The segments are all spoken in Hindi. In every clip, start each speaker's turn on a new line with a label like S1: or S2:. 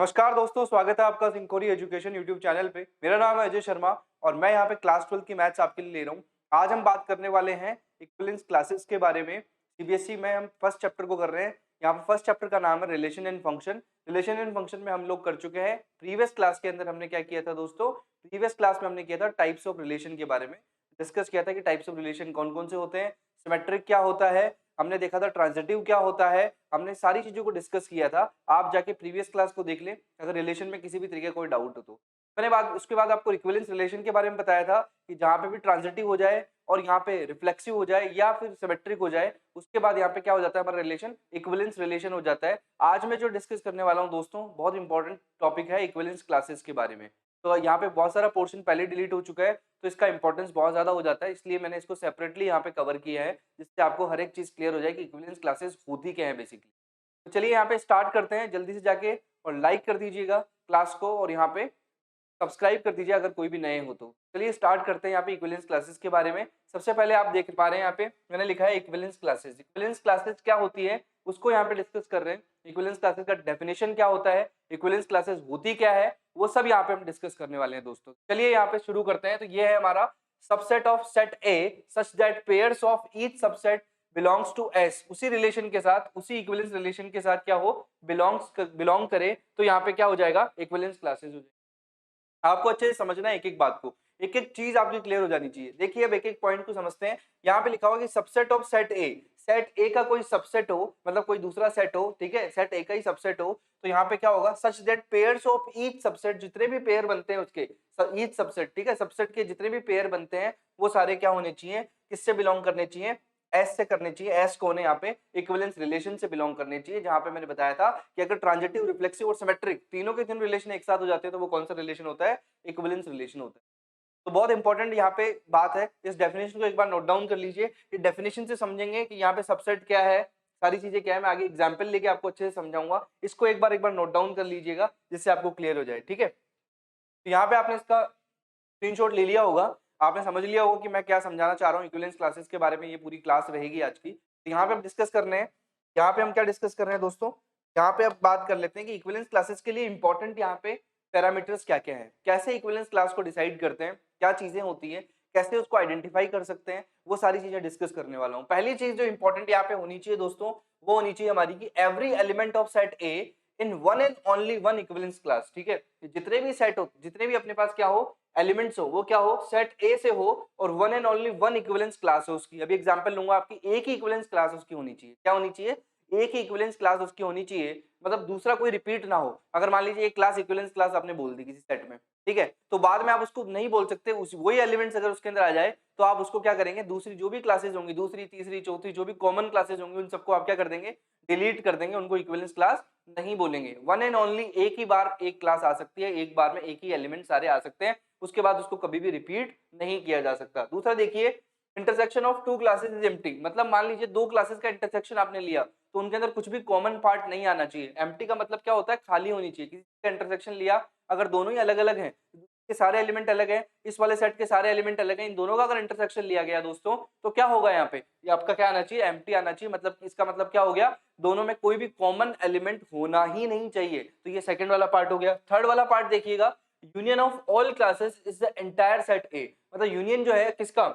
S1: नमस्कार दोस्तों, स्वागत है आपका सिंकोरी एजुकेशन यूट्यूब चैनल पे। मेरा नाम है अजय शर्मा और मैं यहाँ पे क्लास 12 की मैथ्स आपके लिए ले रहा हूँ। आज हम बात करने वाले हैं इक्विवेलेंस क्लासेस के बारे में। सीबीएसई में हम फर्स्ट चैप्टर को कर रहे हैं। यहाँ पे फर्स्ट चैप्टर का नाम है relation and function. Relation and function में हम लोग कर चुके हैं। प्रीवियस क्लास के अंदर हमने क्या किया था दोस्तों, प्रीवियस क्लास में हमने किया था टाइप्स ऑफ रिलेशन के बारे में डिस्कस किया था कि टाइप्स ऑफ रिलेशन कौन कौन से होते हैं, सिमेट्रिक क्या होता है, हमने देखा था ट्रांजिटिव क्या होता है। हमने सारी चीजों को डिस्कस किया था। आप जाके प्रीवियस क्लास को देख लें अगर रिलेशन में किसी भी तरीके का कोई डाउट हो तो। मैंने बाद उसके बाद आपको इक्विवेलेंस रिलेशन के बारे में बताया था कि जहां पे भी ट्रांजिटिव हो जाए और यहाँ पे रिफ्लेक्सिव हो जाए या फिर सिमेट्रिक हो जाए, उसके बाद यहाँ पे क्या हो जाता है, हमारा रिलेशन इक्विवेलेंस रिलेशन हो जाता है। आज मैं जो डिस्कस करने वाला हूँ दोस्तों, बहुत इंपॉर्टेंट टॉपिक है इक्विवेलेंस क्लासेस के बारे में। तो यहाँ पे बहुत सारा पोर्शन पहले डिलीट हो चुका है, तो इसका इंपॉर्टेंस बहुत ज्यादा हो जाता है, इसलिए मैंने इसको सेपरेटली यहाँ पे कवर किया है, जिससे आपको हर एक चीज क्लियर हो जाए कि इक्विवेलेंस क्लासेस होती क्या है बेसिकली। तो चलिए यहाँ पे स्टार्ट करते हैं जल्दी से जाके, और लाइक कर दीजिएगा क्लास को और यहाँ पे सब्सक्राइब कर दीजिए अगर कोई भी नए हो तो। चलिए स्टार्ट करते हैं यहाँ पे इक्विवेलेंस क्लासेस के बारे में। सबसे पहले आप देख पा रहे हैं यहाँ पे मैंने लिखा है इक्विवेलेंस क्लासेस। इक्विवेलेंस क्लासेस क्या होती है उसको यहाँ पे डिस्कस कर रहे हैं। इक्विवेलेंस क्लासेस का डेफिनेशन क्या होता है, इक्विवेलेंस क्लासेस होती क्या है, वो सब यहाँ पे हम डिस्कस करने वाले हैं दोस्तों। चलिए यहाँ पे शुरू करते हैं। तो ये है हमारा subset of set A such that pairs of each subset belongs to S. उसी रिलेशन के साथ, उसी इक्विवेलेंस रिलेशन के साथ क्या हो, बिलोंग करे, तो यहाँ पे क्या हो जाएगा, इक्विवेलेंस क्लासेस हो जाएगा। आपको अच्छे से समझना है एक एक बात को, एक एक चीज आपकी क्लियर हो जानी चाहिए। देखिए अब एक एक पॉइंट को समझते हैं। यहाँ पे लिखा हुआ कि सबसेट ऑफ सेट ए का कोई सबसेट हो, मतलब कोई दूसरा सेट हो, ठीक है, सेट ए का ही सबसेट हो, तो यहाँ पे क्या होगा, सच that pairs of each subset, जितने भी पेयर बनते हैं उसके, ईच सबसेट, ठीक है, सबसेट के जितने भी पेयर बनते हैं वो सारे क्या होने चाहिए, किससे बिलोंग करने चाहिए, एस से करने चाहिए। एस कौन है यहाँ पे, इक्विवेलेंस रिलेशन से बिलोंग करने चाहिए। जहां पे मैंने बताया था कि अगर ट्रांजिटिव, रिफ्लेक्सिव और सिमेट्रिक तीनों के तीन रिलेशन एक साथ हो जाते हैं तो वो कौन सा रिलेशन होता है, इक्विवेलेंस रिलेशन होता है। तो बहुत इंपॉर्टेंट यहाँ पे बात है, इस डेफिनेशन को एक बार नोट डाउन कर लीजिए। कि डेफिनेशन से समझेंगे कि यहाँ पे सबसेट क्या है, सारी चीजें क्या है, मैं आगे एग्जाम्पल लेके आपको अच्छे से समझाऊंगा। इसको एक बार नोट डाउन कर लीजिएगा जिससे आपको क्लियर हो जाए, ठीक है। तो यहाँ पे आपने इसका स्क्रीनशॉट ले लिया होगा, आपने समझ लिया होगा कि मैं क्या समझाना चाह रहा हूँ इक्विवेलेंस क्लासेस के बारे में। ये पूरी क्लास रहेगी आज की। तो यहाँ पे हम डिस्कस करने हैं, यहाँ पे हम क्या डिस्कस कर रहे हैं दोस्तों, यहाँ पे अब बात कर लेते हैं कि इक्विवेलेंस क्लासेस के लिए इंपॉर्टेंट यहाँ पे पैरामीटर्स क्या क्या है, कैसे इक्विवेलेंस क्लास को डिसाइड करते हैं, क्या चीजें होती है, कैसे उसको आइडेंटिफाई कर सकते हैं, वो सारी चीजें डिस्कस करने वाला हूँ। पहली चीज जो इंपॉर्टेंट यहाँ पे होनी चाहिए दोस्तों, वो होनी चाहिए हमारी की every element of set A in one and only one equivalence class, ठीक है। जितने भी सेट हो, जितने भी अपने पास क्या हो, एलिमेंट्स हो, वो क्या हो, सेट ए से हो और one and only one equivalence class हो उसकी। अभी एग्जांपल लूंगा, आपकी एक ही इक्विवेलेंस क्लास उसकी होनी चाहिए। क्या होनी चाहिए, एक ही इक्विवेलेंस क्लास उसकी होनी चाहिए, मतलब दूसरा कोई रिपीट ना हो। अगर मान लीजिए एक क्लास इक्विवेलेंस क्लास आपने बोल दी किसी सेट में, ठीक है, तो बाद में आप उसको नहीं बोल सकते, उस वही एलिमेंट्स अगर उसके अंदर आ जाए तो आप उसको क्या करेंगे, दूसरी जो भी क्लासेस होंगी, दूसरी तीसरी चौथी जो भी कॉमन क्लासेस होंगी, उन सबको आप क्या कर देंगे, डिलीट कर देंगे, उनको इक्विवेलेंस क्लास नहीं बोलेंगे। वन एंड ओनली एक ही बार एक क्लास आ सकती है, एक बार में एक ही एलिमेंट सारे आ सकते हैं, उसके बाद उसको कभी भी रिपीट नहीं किया जा सकता। दूसरा देखिए, intersection of two classes is empty, मतलब मान लीजिए दो क्लासेस का इंटरसेक्शन आपने लिया तो उनके अंदर कुछ भी कॉमन पार्ट नहीं आना चाहिए। एम्प्टी का मतलब क्या होता है, खाली होनी चाहिए। किसी का इंटरसेक्शन लिया, अगर दोनों ही अलग अलग हैं, के सारे एलिमेंट अलग हैं, इस वाले सेट के सारे एलिमेंट अलग हैं, इन दोनों का अगर इंटरसेक्शन लिया गया दोस्तों, तो क्या होगा यहाँ पे, ये आपका क्या आना चाहिए, एम्प्टी आना चाहिए। मतलब इसका मतलब क्या हो गया, दोनों में कोई भी कॉमन एलिमेंट होना ही नहीं चाहिए। तो ये सेकंड वाला पार्ट हो गया। थर्ड वाला पार्ट देखिएगा, union of all classes is the entire set ए, मतलब यूनियन जो है किसका,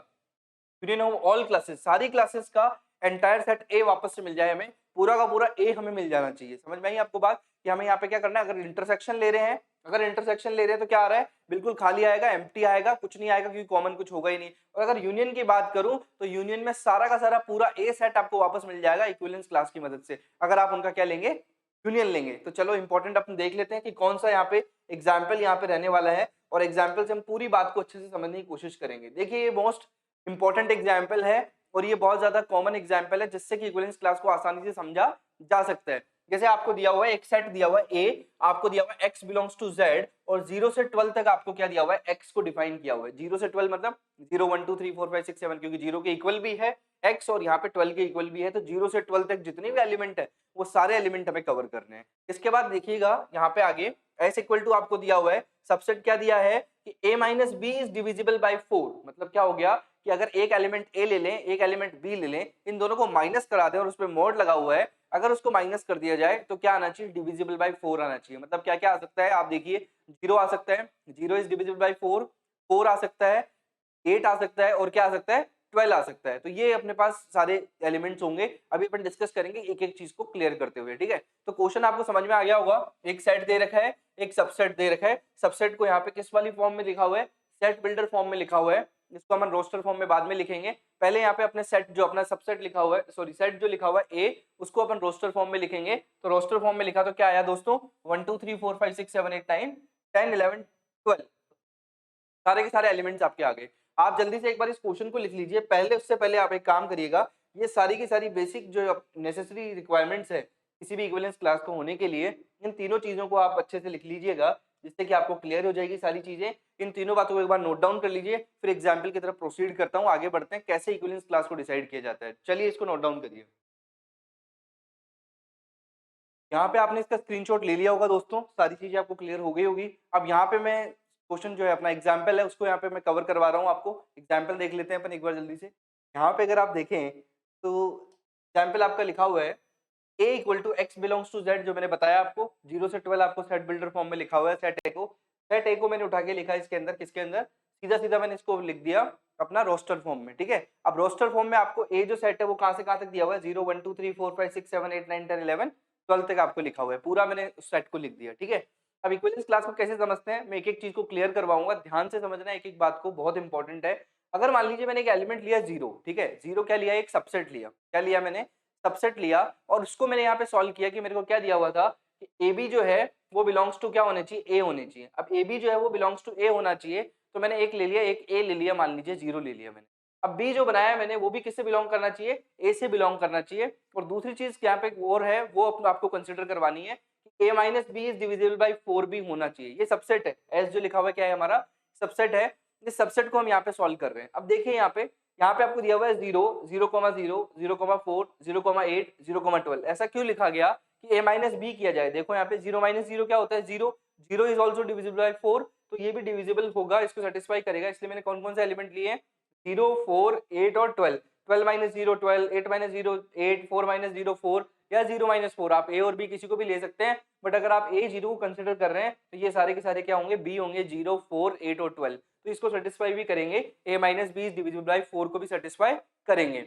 S1: यूनियन ऑफ ऑल क्लासेस, सारी क्लासेस का एंटायर सेट ए वापस से मिल जाए हमें, पूरा का पूरा ए हमें मिल जाना चाहिए। समझ में आई आपको बात, कि हमें यहाँ पे क्या करना है, अगर इंटरसेक्शन ले रहे हैं, अगर इंटरसेक्शन ले रहे हैं तो क्या आ रहा है, बिल्कुल खाली आएगा, एम्प्टी आएगा, कुछ नहीं आएगा, क्योंकि कॉमन कुछ होगा ही नहीं। और अगर यूनियन की बात करूं तो यूनियन में सारा का सारा पूरा ए सेट आपको वापस मिल जाएगा इक्विवेलेंस क्लास की मदद से, अगर आप उनका क्या लेंगे, यूनियन लेंगे। तो चलो इंपॉर्टेंट अपन देख लेते हैं कि कौन सा यहाँ पे एग्जाम्पल यहाँ पे रहने वाला है, और एग्जाम्पल से हम पूरी बात को अच्छे से समझने की कोशिश करेंगे। देखिए ये मोस्ट इंपॉर्टेंट एग्जाम्पल है और ये बहुत ज्यादा कॉमन एग्जाम्पल है, जिससे कि इक्विवेलेंस क्लास को आसानी से समझा जा सकता है। जैसे आपको दिया हुआ है एक सेट दिया हुआ है ए, आपको दिया हुआ है x बिलोंग्स टू z, और 0 से 12 तक आपको क्या दिया हुआ है, x को डिफाइन किया हुआ है। 0 से 12 मतलब 0 1 2 3 4 5 6 7, क्योंकि 0 के इक्वल भी है x और यहाँ पे 12 के इक्वल भी है, तो 0 से 12 तक जितने भी एलिमेंट है वो सारे एलिमेंट हमें कवर करने हैं। इसके बाद देखिएगा यहाँ पे आगे s इक्वल टू आपको दिया हुआ है, सबसेट क्या दिया है कि a minus B is divisible by 4, मतलब क्या हो गया कि अगर एक एलिमेंट a ले लें, एक एलिमेंट b ले लें, इन दोनों को माइनस करा दें और उस पर मोड लगा हुआ है, अगर उसको माइनस कर दिया जाए तो क्या आना चाहिए, डिविजिबल बाई 4 आना चाहिए। मतलब क्या क्या आ सकता है, आप देखिए 0 आ सकता है, 0 इज डिविजिबल बाई 4, 4 आ सकता है, 8 आ सकता है और क्या आ सकता है, 12 आ सकता है। तो ये अपने पास सारे एलिमेंट्स होंगे। अभी अपन डिस्कस करेंगे एक एक चीज को क्लियर करते हुए, ठीक है। तो क्वेश्चन आपको समझ में आ गया होगा, एक सेट दे रखा है, एक सबसेट दे रखा है। सबसेट को यहाँ पे किस वाली फॉर्म में लिखा हुआ है, सेट बिल्डर फॉर्म में लिखा हुआ है। इसको हम रोस्टर फॉर्म में बाद में लिखेंगे। पहले यहाँ पे अपने सेट जो अपना सबसेट लिखा हुआ है, सॉरी सेट जो लिखा हुआ है ए, उसको अपन रोस्टर फॉर्म में लिखेंगे। तो रोस्टर फॉर्म में लिखा तो क्या आया दोस्तों, 1 2 3 4 5 6 7 8 9 10 11 12, सारे के सारे एलिमेंट्स आपके आ गए। आप जल्दी से एक बार इस क्वेश्चन को लिख लीजिए। पहले उससे पहले आप एक काम करिएगा, ये सारी की सारी बेसिक जो नेसेसरी रिक्वायरमेंट्स है किसी भी इक्विवेलेंस क्लास को होने के लिए, इन तीनों चीजों को आप अच्छे से लिख लीजिएगा, जिससे कि आपको क्लियर हो जाएगी सारी चीजें। इन तीनों बातों को एक बार नोट डाउन कर लीजिए। फिर एग्जाम्पल की तरफ प्रोसीड करता हूँ, आगे बढ़ते हैं कैसे इक्विवेलेंस क्लास को डिसाइड किया जाता है। चलिए इसको नोट डाउन करिए। यहाँ पे आपने इसका स्क्रीनशॉट ले लिया होगा दोस्तों, सारी चीजें आपको क्लियर हो गई होगी। अब यहाँ पे मैं क्वेश्चन जो है अपना एग्जाम्पल है उसको यहाँ पे मैं कवर करवा रहा हूँ आपको। एग्जाम्पल देख लेते हैं अपन एक बार जल्दी से। यहाँ पे अगर आप देखें तो एग्जाम्पल आपका लिखा हुआ है a equal to X belongs to Z, जो मैंने बताया आपको 0 से 12 आपको सेट बिल्डर फॉर्म में लिखा हुआ है। सेट ए को मैंने उठा के लिखा है इसके अंदर, किसके अंदर, सीधा सीधा मैंने इसको लिख दिया अपना रोस्टर फॉर्म में, ठीक है। अब रोस्टर फॉर्म में आपको ए जो सेट है वो कहां से कहां तक दिया हुआ है, 0 1 2 3 4 5 6 7 8 9 10 11 12 तक आपको लिखा हुआ है, पूरा मैंने उस सेट को लिख दिया, ठीक है। अब इक्विवेलेंस क्लास को कैसे समझते हैं, मैं एक एक चीज को क्लियर करवाऊंगा, ध्यान से समझना एक एक बात को, बहुत इंपॉर्टेंट है। अगर मान लीजिए मैंने एक एलिमेंट लिया 0, ठीक है, 0 क्या लिया, एक सबसेट लिया, क्या लिया मैंने, सबसेट लिया, और उसको मैंने यहाँ पे सॉल्व किया कि मेरे को क्या दिया हुआ था कि ए बी जो है वो बिलोंग्स टू क्या होने चाहिए, ए होने चाहिए। अब ए बी जो है वो बिलोंग्स टू ए होना चाहिए, तो मैंने एक ले लिया, एक ए ले लिया, मान लीजिए 0 ले लिया मैंने। अब बी जो बनाया मैंने वो भी किससे बिलोंग करना चाहिए, ए से बिलोंग करना चाहिए। और दूसरी चीज यहाँ पे और है वो आपको कंसिडर करवानी है कि A minus B is divisible by 4 भी होना चाहिए। ये सबसेट है, एस जो लिखा हुआ है क्या है हमारा, सबसेट है। इस सबसेट को हम यहाँ पे सॉल्व कर रहे हैं। अब देखिए यहाँ पे आपको दिया हुआ है 0 0,0 0,4 0,8 0,12। ऐसा क्यों लिखा गया कि a माइनस बी किया जाए। देखो यहाँ पे 0 माइनस 0 क्या होता है, 0, 0 इज ऑल्सो डिविजिबल बाई 4, तो ये भी डिविजिबल होगा, इसको सेटिस्फाई करेगा। इसलिए मैंने कौन कौन से एलिमेंट लिए हैं, 0 4 8 और 12। 12 माइनस 0 12, 8 माइनस 0 8, 4 माइनस 0 4 या 0 माइनस 4, आप ए और बी किसी को भी ले सकते हैं। बट अगर आप ए 0 को कंसिडर कर रहे हैं तो ये सारे के सारे क्या होंगे, बी होंगे, 0 4 8 और 12। तो इसको सेटिस्फाई भी करेंगे, a minus B is divisible by 4 को भी सेटिस्फाई करेंगे।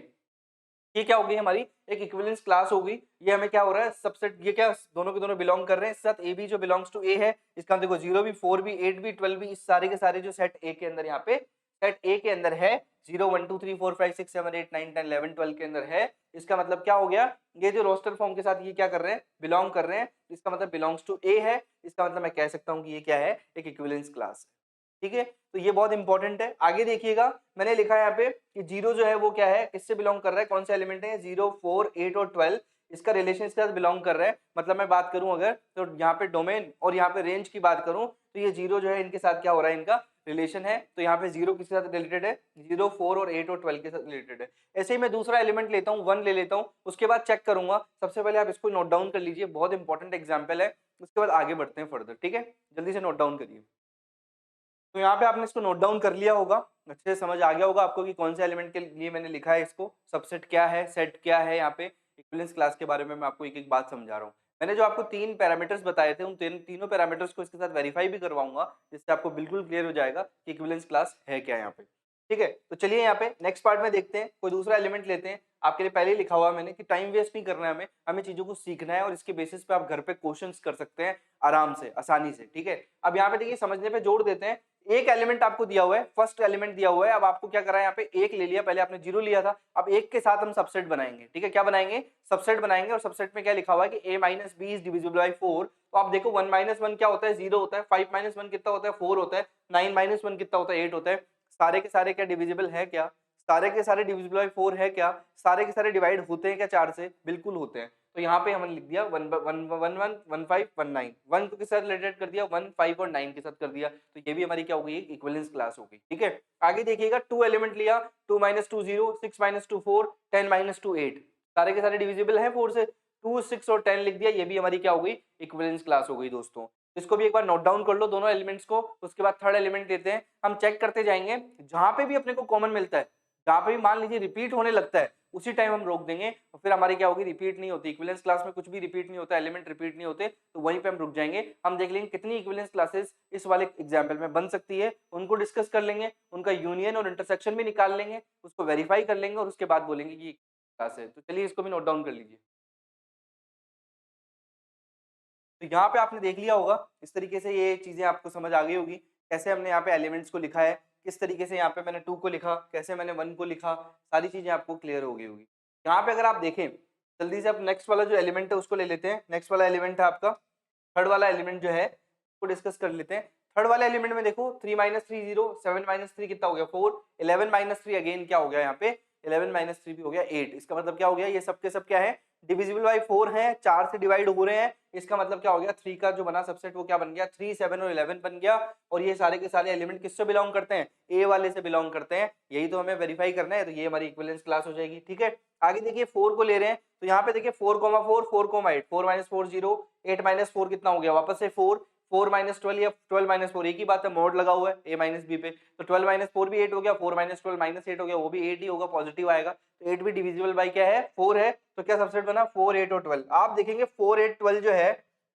S1: ये क्या होगी हमारी एक इक्विवेलेंस क्लास होगी। ये हमें क्या हो रहा है, सबसेट, ये क्या दोनों के दोनों बिलोंग कर रहे हैं, इस साथ ए बी जो बिलोंग्स टू ए है, इसका देखो 0 भी 4 भी 8 भी 12 भी, इस सारे के सारे जो सेट ए के अंदर, यहाँ पे सेट ए के अंदर है 0 1 2 3 4 5 6 7 8 9 10 11 12 के अंदर है। इसका मतलब क्या हो गया, ये जो रोस्टर फॉर्म के साथ ये क्या कर रहे हैं, बिलोंग कर रहे हैं, इसका मतलब बिलोंग्स टू ए है। इसका मतलब मैं कह सकता हूँ कि ये क्या है, एक इक्विवेलेंस क्लास है, ठीक है। तो ये बहुत इंपॉर्टेंट है। आगे देखिएगा मैंने लिखा है यहाँ पे कि 0 जो है वो क्या है, किससे बिलोंग कर रहा है, कौन से एलिमेंट है, 0 4 8 और 12, इसका रिलेशन इसके साथ बिलोंग कर रहा है। मतलब मैं बात करूं अगर तो यहाँ पे डोमेन और यहाँ पे रेंज की बात करूं तो ये 0 जो है इनके साथ क्या हो रहा है, इनका रिलेशन है। तो यहाँ पे 0 किसके साथ रिलेटेड है, 0 4 और 8 और 12 के साथ रिलेटेड है। ऐसे ही मैं दूसरा एलिमेंट लेता हूँ, 1 ले लेता हूँ, उसके बाद चेक करूंगा। सबसे पहले आप इसको नोट डाउन कर लीजिए, बहुत इंपॉर्टेंट एग्जाम्पल है, उसके बाद आगे बढ़ते हैं फर्दर, ठीक है। जल्दी से नोट डाउन करिए। तो यहाँ पे आपने इसको नोट डाउन कर लिया होगा, अच्छे से समझ आ गया होगा आपको कि कौन से एलिमेंट के लिए मैंने लिखा है इसको, सबसेट क्या है, सेट क्या है। यहाँ पे इक्विवेलेंस क्लास के बारे में मैं आपको एक एक बात समझा रहा हूँ। मैंने जो आपको 3 पैरामीटर्स बताए थे, उन तीनों पैरामीटर्स को इसके साथ वेरीफाई भी करवाऊंगा, जिससे आपको बिल्कुल क्लियर हो जाएगा कि इक्विवेलेंस क्लास है क्या यहाँ पे, ठीक है। तो चलिए यहाँ पे नेक्स्ट पार्ट में देखते हैं, कोई दूसरा एलिमेंट लेते हैं। आपके लिए पहले ही लिखा हुआ मैंने कि टाइम वेस्ट नहीं करना है हमें, हमें चीजों को सीखना है और इसके बेसिस पे आप घर पे क्वेश्चंस कर सकते हैं आराम से, आसानी से, ठीक है। अब यहाँ पे देखिए समझने पे जोड़ देते हैं। एक एलिमेंट आपको दिया हुआ है, फर्स्ट एलिमेंट दिया हुआ है। अब आपको क्या करा है, यहाँ पे एक ले लिया, पहले आपने 0 लिया था, अब एक के साथ हम सबसेट बनाएंगे, ठीक है। क्या बनाएंगे, सबसेट बनाएंगे। और सबसेट में क्या लिखा हुआ है कि a minus B is divisible by 4। तो आप देखो 1 माइनस 1 क्या होता है, 0 होता है, 5 माइनस 1 कितना होता है, 4 होता है, 9 माइनस 1 कितना होता है, 8 होता है। सारे के सारे क्या डिविजिबल है क्या, सारे के सारे डिविजिबल बाई 4 है क्या, सारे के सारे डिवाइड होते हैं क्या 4 से, बिल्कुल होते हैं। तो यहाँ पे हमने लिख दिया 1 1 1 1 1 5 1 9, 1 को किस साथ रिलेटेड कर दिया, 1 5 और 9 के साथ कर दिया। तो ये भी हमारी क्या हो गई, इक्विवेलेंस क्लास हो गई, ठीक है। आगे देखिएगा 2 एलिमेंट लिया, 2 माइनस 2 0, 6 माइनस 2 4, 10 माइनस 2 8, सारे के सारे डिविजिबल है 4 से, 2 6 और 10 लिख दिया। ये भी हमारी क्या हो गई, इक्विवेलेंस क्लास हो गई दोस्तों। इसको भी एक बार नोट डाउन कर लो दोनों एलिमेंट्स को। उसके बाद थर्ड एलिमेंट लेते हैं, हम चेक करते जाएंगे, जहां पे भी अपने को कॉमन मिलता है, जहाँ पे भी मान लीजिए रिपीट होने लगता है उसी टाइम हम रोक देंगे और फिर हमारी क्या होगी, रिपीट नहीं होती। इक्विवेलेंस क्लास में कुछ भी रिपीट नहीं होता, एलिमेंट रिपीट नहीं होते, तो वहीं पे हम रुक जाएंगे। हम देख लेंगे कितनी इक्विवेलेंस क्लासेस इस वाले एग्जाम्पल में बन सकती है, उनको डिस्कस कर लेंगे, उनका यूनियन और इंटरसेक्शन भी निकाल लेंगे, उसको वेरीफाई कर लेंगे और उसके बाद बोलेंगे कि क्लास है। तो चलिए इसको भी नोट डाउन कर लीजिए। तो यहाँ पे आपने देख लिया होगा, इस तरीके से ये चीजें आपको समझ आ गई होगी, कैसे हमने यहाँ पे एलिमेंट्स को लिखा है, किस तरीके से यहाँ पे मैंने 2 को लिखा, कैसे मैंने 1 को लिखा, सारी चीजें आपको क्लियर हो गई होगी। यहाँ पे अगर आप देखें, जल्दी से आप नेक्स्ट वाला जो एलिमेंट है उसको ले लेते हैं। नेक्स्ट वाला एलिमेंट है आपका थर्ड वाला एलिमेंट जो है उसको डिस्कस कर लेते हैं। थर्ड वाले एलिमेंट में देखो 3 माइनस 3 0, 7 माइनस 3 कितना हो गया 4, 11 माइनस 3 अगेन क्या हो गया यहाँ पे 11 माइनस 3 भी हो गया 8। इसका मतलब क्या हो गया, ये सब के सब क्या है, डिविजिबल बाई 4 है, 4 से डिवाइड हो रहे हैं। इसका मतलब क्या हो गया, 3 का जो बना सबसेट वो क्या बन गया, 3, 7 और 11 बन गया। और ये सारे के सारे एलिमेंट किससे बिलोंग करते हैं, ए वाले से बिलोंग करते हैं। यही तो हमें वेरीफाई करना है, तो ये हमारी इक्विवेलेंस क्लास हो जाएगी। ठीक है, आगे देखिए 4 को ले रहे हैं, तो यहाँ पे देखिए 4, 4, 4, 8, 4 माइनस 4 0, 8 माइनस 4 कितना हो गया वापस से 4, 4 माइनस 12 या 12 माइनस 4 एक ही बात है, मोड लगा हुआ है ए माइनस बी पे, तो 12 माइनस 4 भी 8 हो गया, 4 माइनस 12 माइनस 8 हो गया, वो भी 8 ही होगा, पॉजिटिव आएगा। तो 8 भी डिविजिबल बाई क्या है 4 है, तो क्या सबसेट बना 4, 8 और 12। आप देखेंगे 4, 8, 12 जो है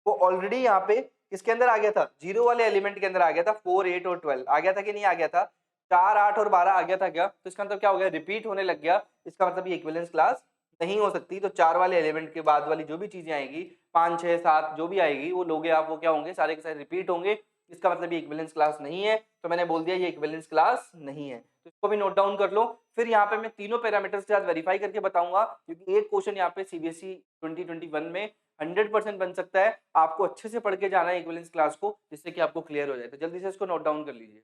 S1: वो ऑलरेडी यहाँ पे किसके अंदर आ गया था, जीरो वाले एलिमेंट के अंदर आ गया था। 4, 8 और 12 आ गया था कि नहीं आ गया था, 4, 8 और 12 आ गया था क्या, तो इसका मतलब क्या हो गया, रिपीट होने लग गया। इसका मतलब ये इक्विवेलेंस क्लास नहीं हो सकती। तो 4 वाले एलिमेंट के बाद वाली जो भी चीजें आएगी 5, 6, 7 जो भी आएगी वो लोगे आप, वो क्या होंगे, सारे के सारे रिपीट होंगे। इसका मतलब ये इक्विवेलेंस क्लास नहीं है। तो मैंने बोल दिया ये इक्विवेलेंस क्लास नहीं है, तो इसको भी नोट डाउन कर लो। फिर यहाँ पे मैं तीनों पैरामीटर्स के साथ वेरीफाई करके बताऊंगा, क्योंकि एक क्वेश्चन यहाँ पे सीबीएसई 2021 में 100% बन सकता है। आपको अच्छे से पढ़ के जाना है इक्विवेलेंस क्लास को, जिससे कि आपको क्लियर हो जाए। तो जल्दी से इसको नोट डाउन कर लीजिए।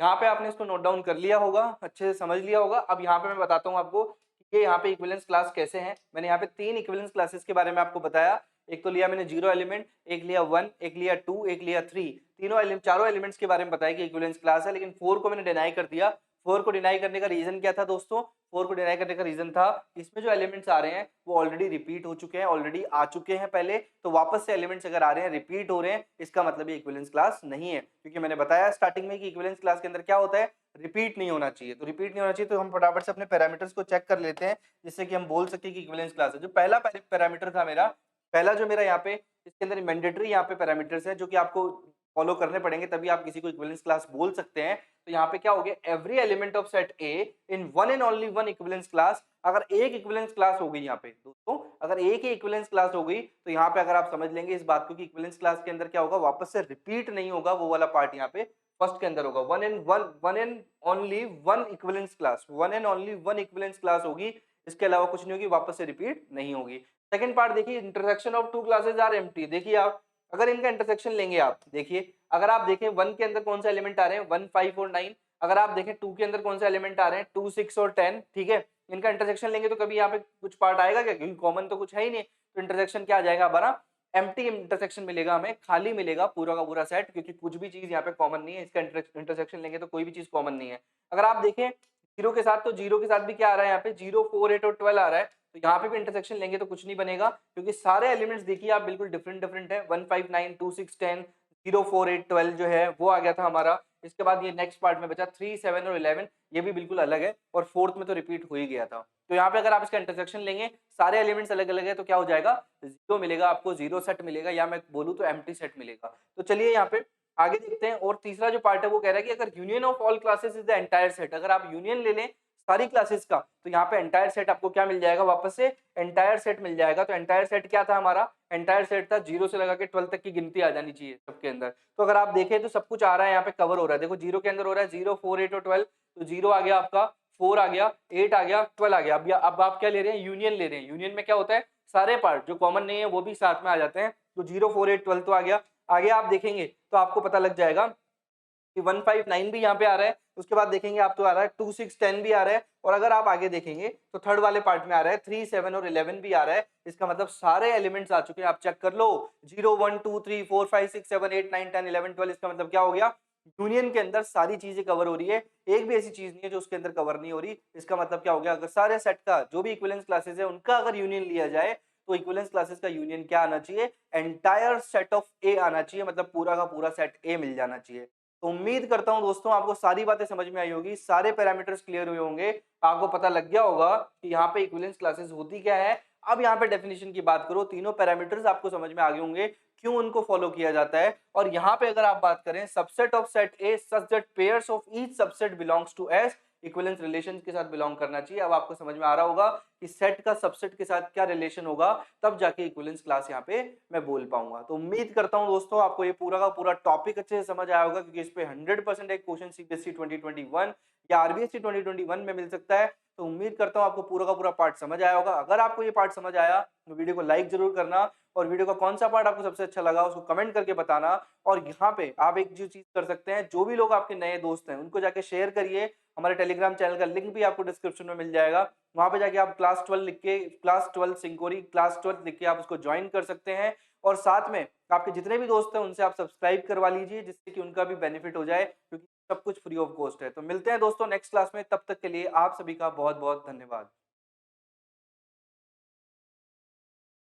S1: यहाँ पे आपने इसको नोट डाउन कर लिया होगा, अच्छे से समझ लिया होगा। अब यहाँ पे मैं बताता हूँ आपको कि ये यहाँ पे इक्विवेलेंस क्लास कैसे हैं। मैंने यहाँ पे 3 इक्विवेलेंस क्लासेस के बारे में आपको बताया। एक तो लिया मैंने 0 एलिमेंट, एक लिया 1, एक लिया 2, एक लिया 3। चारों एलिमेंट्स के बारे में बताया कि इक्विवेलेंस क्लास है, लेकिन 4 को मैंने डिनाई कर दिया। 4 को डिनाई करने का रीजन क्या था दोस्तों, 4 को डिनाई करने का रीजन था इसमें जो एलिमेंट्स आ रहे हैं वो ऑलरेडी रिपीट हो चुके हैं, ऑलरेडी आ चुके हैं पहले। तो वापस से एलिमेंट्स अगर आ रहे हैं, रिपीट हो रहे हैं, इसका मतलब ये इक्विवेलेंस क्लास नहीं है। क्योंकि मैंने बताया स्टार्टिंग में कि इक्विवेलेंस क्लास के अंदर क्या होता है, रिपीट नहीं होना चाहिए। तो रिपीट नहीं होना चाहिए, तो हम फटाफट से अपने पैरामीटर्स को चेक कर लेते हैं, जिससे कि हम बोल सके कि इक्विवेलेंस क्लास है। जो पहला पैरामीटर था मेरा, पहला जो मेरा यहाँ पे इसके अंदर मैंडेटरी यहाँ पे पैरामीटर्स है जो कि आपको फॉलो करने पड़ेंगे, तभी आप किसी को इक्विवेलेंस क्लास बोल सकते हैं। तो यहाँ पे क्या हो गया, every element of set A in one and only one equivalence class. अगर एक इक्विवेलेंस क्लास हो गई यहाँ पे दोस्तों, अगर एक ही इक्विवेलेंस क्लास हो गई, तो यहाँ पे अगर आप समझ लेंगे इस बात को कि इक्विवेलेंस क्लास के अंदर क्या होगा, वापस से रिपीट नहीं होगा, वो वाला पार्ट यहाँ पे फर्स्ट के अंदर होगा। One and only one equivalence class, one and only one equivalence class होगी, इसके अलावा कुछ नहीं होगी, वापस से रिपीट नहीं होगी। सेकंड पार्ट देखिए, intersection of two classes are empty. देखिए आप अगर इनका इंटरसेक्शन लेंगे, आप देखिए अगर आप देखें 1 के अंदर कौन सा एलिमेंट आ रहे हैं, 1, 5 और 9। अगर आप देखें 2 के अंदर कौन सा एलिमेंट आ रहे हैं, 2, 6 और 10। ठीक है, इनका इंटरसेक्शन लेंगे तो कभी यहाँ पे कुछ पार्ट आएगा क्या, क्योंकि कॉमन तो कुछ है ही नहीं। तो इंटरसेक्शन क्या आ जाएगा हमारा, एम्प्टी इंटरसेक्शन मिलेगा, हमें खाली मिलेगा पूरा का पूरा सेट, क्योंकि कुछ भी चीज यहाँ पे कॉमन नहीं है। इसका इंटरसेक्शन लेंगे तो कोई भी चीज कॉमन नहीं है। अगर आप देखें जीरो के साथ, तो जीरो के साथ भी क्या आ रहा है यहाँ पे, 0, 4, 8 और 12 आ रहा है। तो यहाँ पे भी इंटरसेक्शन लेंगे तो कुछ नहीं बनेगा, क्योंकि सारे एलिमेंट्स देखिए आप बिल्कुल डिफरेंट डिफरेंट है। 1, 5, 9, 2, 6, 10, 0, 4, 8, 12 जो है वो आ गया था हमारा। इसके बाद ये नेक्स्ट पार्ट में बचा 3, 7 और 11, ये भी बिल्कुल अलग है, और फोर्थ में तो रिपीट हो ही गया था। तो यहाँ पे अगर आप इसका इंटरसेक्शन लेंगे, सारे एलिमेंट्स अलग अलग है, तो क्या हो जाएगा, जीरो मिलेगा आपको, जीरो सेट मिलेगा, या मैं बोलूँ तो एम्प्टी सेट मिलेगा। तो चलिए यहाँ पे आगे देखते हैं। और तीसरा जो पार्ट है वो कह रहा है कि अगर union of all classes is the entire set, अगर आप यूनियन ले लें सारी क्लासेस का, तो यहाँ पे एंटायर सेट आपको क्या मिल जाएगा, वापस से एंटायर सेट मिल जाएगा। तो एंटायर सेट क्या था हमारा, एंटायर सेट था 0 से लगा के 12 तक की गिनती आ जानी चाहिए सबके अंदर। तो अगर आप देखें तो सब कुछ आ रहा है यहाँ पे, कवर हो रहा है। देखो 0 के अंदर हो रहा है 0, 4, 8 और 12, तो 0 आ गया आपका, 4 आ गया, 8 आ गया, 12 आ गया। अब आप क्या ले रहे हैं, यूनियन ले रहे हैं। यूनियन में क्या होता है, सारे पार्ट जो कॉमन नहीं है वो भी साथ में आ जाते हैं। तो 0, 4, 8, 12 तो आ गया। आगे आप देखेंगे तो आपको पता लग जाएगा कि 1, 5, 9 भी यहाँ पे आ रहा है। उसके बाद देखेंगे आप तो आ रहा है 2, 6, 10 भी आ रहा है। और अगर आप आगे देखेंगे तो थर्ड वाले पार्ट में आ रहा है 3, 7 और 11 भी आ रहा है। इसका मतलब सारे एलिमेंट्स आ चुके हैं, आप चेक कर लो। 0, 1, 2, 3, 4, 5, 6, 7, 8, 9, 10, 11, 12। इसका मतलब क्या हो गया, यूनियन के अंदर सारी चीजें कवर हो रही है, एक भी ऐसी चीज नहीं है जो उसके अंदर कवर नहीं हो रही। इसका मतलब क्या हो गया, अगर सारे सेट का जो भी इक्विवेलेंस क्लासेस है उनका अगर यूनियन लिया जाए, तो इक्विवेलेंस क्लासेस का यूनियन क्या आना चाहिए, एंटायर सेट ऑफ ए आना चाहिए। मतलब पूरा का पूरा सेट ए मिल जाना चाहिए। तो उम्मीद करता हूँ दोस्तों आपको सारी बातें समझ में आई होगी, सारे पैरामीटर्स क्लियर हुए होंगे, आपको पता लग गया होगा कि यहाँ पे इक्विवेलेंस क्लासेस होती क्या है। अब यहाँ पे डेफिनेशन की बात करो, तीनों पैरामीटर्स आपको समझ में आ गए होंगे, क्यों उनको फॉलो किया जाता है। और यहाँ पे अगर आप बात करें subset of set A such that pairs of each subset belongs to S, equivalence relation के साथ बिलोंग करना चाहिए। अब आपको समझ में आ रहा होगा कि सेट का सबसेट के साथ क्या रिलेशन होगा, तब जाके इक्विवेलेंस क्लास यहाँ पे मैं बोल पाऊंगा। तो उम्मीद करता हूं दोस्तों आपको ये पूरा का पूरा टॉपिक अच्छे से समझ आया होगा, क्योंकि इस पे 100% एक क्वेश्चन सीबीएसई 2021 या आरबीएसई 2021 में मिल सकता है। तो उम्मीद करता हूं आपको पूरा का पूरा पार्ट समझ आया होगा। अगर आपको ये पार्ट समझ आया तो वीडियो को लाइक जरूर करना, और वीडियो का कौन सा पार्ट आपको सबसे अच्छा लगा उसको कमेंट करके बताना। और यहाँ पे आप एक जो चीज कर सकते हैं, जो भी लोग आपके नए दोस्त हैं उनको जाके शेयर करिए। हमारे टेलीग्राम चैनल का लिंक भी आपको डिस्क्रिप्शन में मिल जाएगा, वहां पे जाके आप क्लास 12 लिख के, क्लास 12 सिंकोरी क्लास 12 लिख के आप उसको ज्वाइन कर सकते हैं। और साथ में आपके जितने भी दोस्त हैं उनसे आप सब्सक्राइब करवा लीजिए, जिससे कि उनका भी बेनिफिट हो जाए, क्योंकि सब कुछ फ्री ऑफ कॉस्ट है। तो मिलते हैं दोस्तों नेक्स्ट क्लास में, तब तक के लिए आप सभी का बहुत बहुत धन्यवाद।